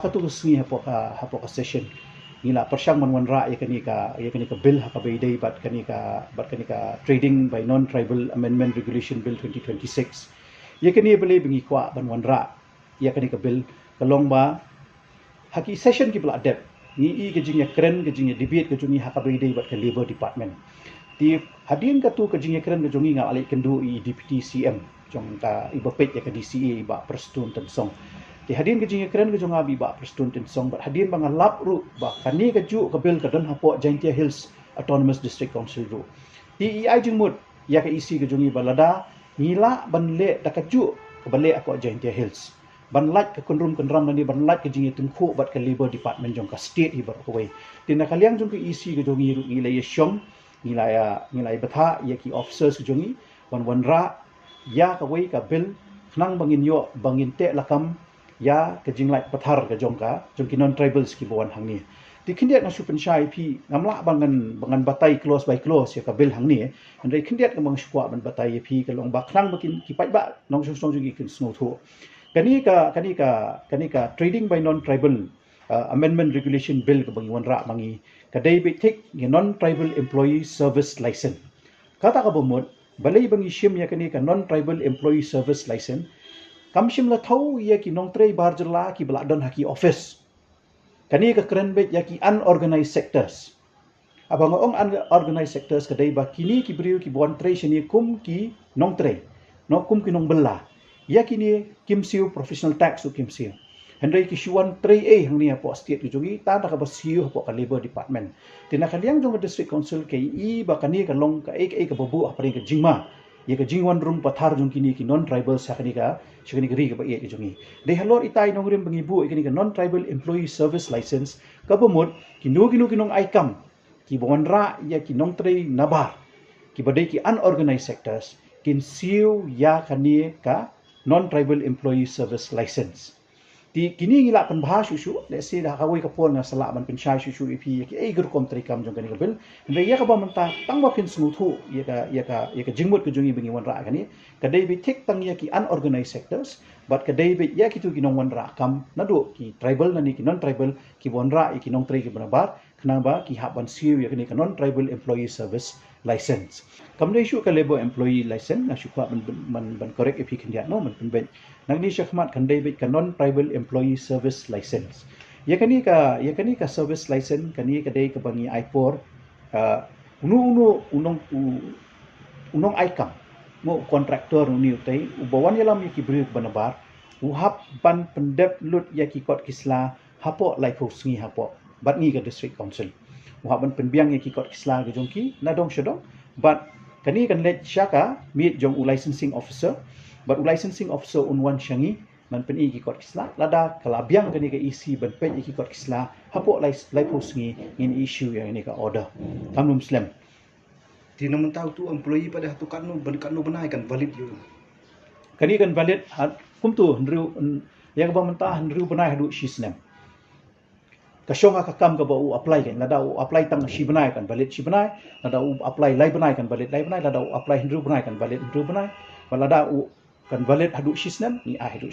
Katu sungi hapo ka session ngila persyang manwanra ya kani ka bill ha ka bayday bat kani ka trading by non tribal amendment regulation bill 2026 ya kani beli bingi kwa manwanra ya kani ka bill kalong ba haki session ki bla adep ni ke jingya kren ke jingya debate ke jungi ha ka bayday bat ka labor department ti hadin ka tu ke jingya kren ke jungi ngal alik kendu deputy cm jong ka ibapet ya ka DCA ba perstun tensong ti hadin ke jinga keren ke jonga bi ba prestun tin song but hadin bang lap ru ba kani ke ju ke bil ke dan hapo Jaintia Hills Autonomous District Council ru ti ai jingmut ya ke isi ke jongi balada ngila ban le da ke ju ke bale hapo Jaintia Hills ban lat ke kunrum kenram ni ban lat ke jinga tengku bat ke labor department jong ka state hi bar ko wei tin na kaliang jong ke isi ke jongi ru ngila ya syong ngila betha ya ki officers ke jongi wan ra ya ka wei ka bil nang bangin yo bangin te lakam ya ke jinglai pathar ke jongka jongki non tribals ki bawan hangni ti khindiat na supen shai pi ngamla bangan batai close by close ya ka bil hangni andai khindiat ke bang sukwa ban batai pi ke long ba khrang bakin ki pai ba nong song song jingi kin snow tho kani ka trading by non tribal amendment regulation bill ke bangi wanra bangi kadai be tik non tribal employee service license kata ka bomot balai bangi shim ya kani ka non tribal employee service license kamshim la thau ya ki nong trei bar jela ki bla don haki office kani ka kren bet ya ki unorganized sectors abang ong unorganized sectors kadai ba kini ki briu ki bon trei shini kum ki nong trei no kum ki nong bela ya kini kimsiu professional tax u kimsiu hendai ki shuan trei hangni apo state ki jogi ta ka basiu apo ka labor department tina kaliang jong district council ke i ba kani ka long ka ka babu apring ka jingma ye ka jingwan rum pathar jong kini ki non tribal sakani ka ri ka ba ye jongi de halor itai nong rim bangi bu kini ka non tribal employee service license ka bomot ki nong aikam ki bonra ya ki nong trei nabar ki badai ki unorganized sectors kin siu ya kani ka non tribal employee service license ti kini ngila pan bahas susu let's say dah kawai kapon nga sala ban pensyai susu ipi ki ai gur kom trikam jong kani ka bil ande ya ka ba menta tang ba kin smuthu ya ka jingmut ke jongi bingi wanra kani kadai bi tik tang ya ki unorganized sectors but kadai bi ya ki tu ki nong wanra kam nadu ki tribal nani ki non tribal ki wanra ki nong tri ki banabar kenapa ki haban siu ya kani ka non tribal employee service license kamne isu ka labor employee license na syukwa ban correct ipi kindia no man penben nang ni syakmat kandai bit ka non tribal employee service license ya kani ka service license kani kadai ka bangi i4 unong aikam mo kontraktor ni utai ubawan yalam ki bri banabar uhap ban pendep lut ya ki kot kisla hapo laipo sungi hapo bat ngi ka district council uhap ban penbiang ya ki kot kisla ke jongki nadong syadong but kani kan let syaka meet jong licensing officer but licensing officer unwan syangi man pen ki kot kisla lada kalabiang kani ka isi ban pen ki kot kisla hapo laipo sungi in issue yang ini ka order kamnu muslim di namun tahu tu employee pada tu kan benai kan valid you kani kan valid kumtu hendru yang ba mentah hendru benai hadu shisnem kasyong ka kam ka ba u apply kan lada u apply tang shi benai kan valid shi benai lada u apply lai benai kan valid lai benai lada u apply hendru benai kan valid hendru benai lada u kan valid hadu shisnem ni hadu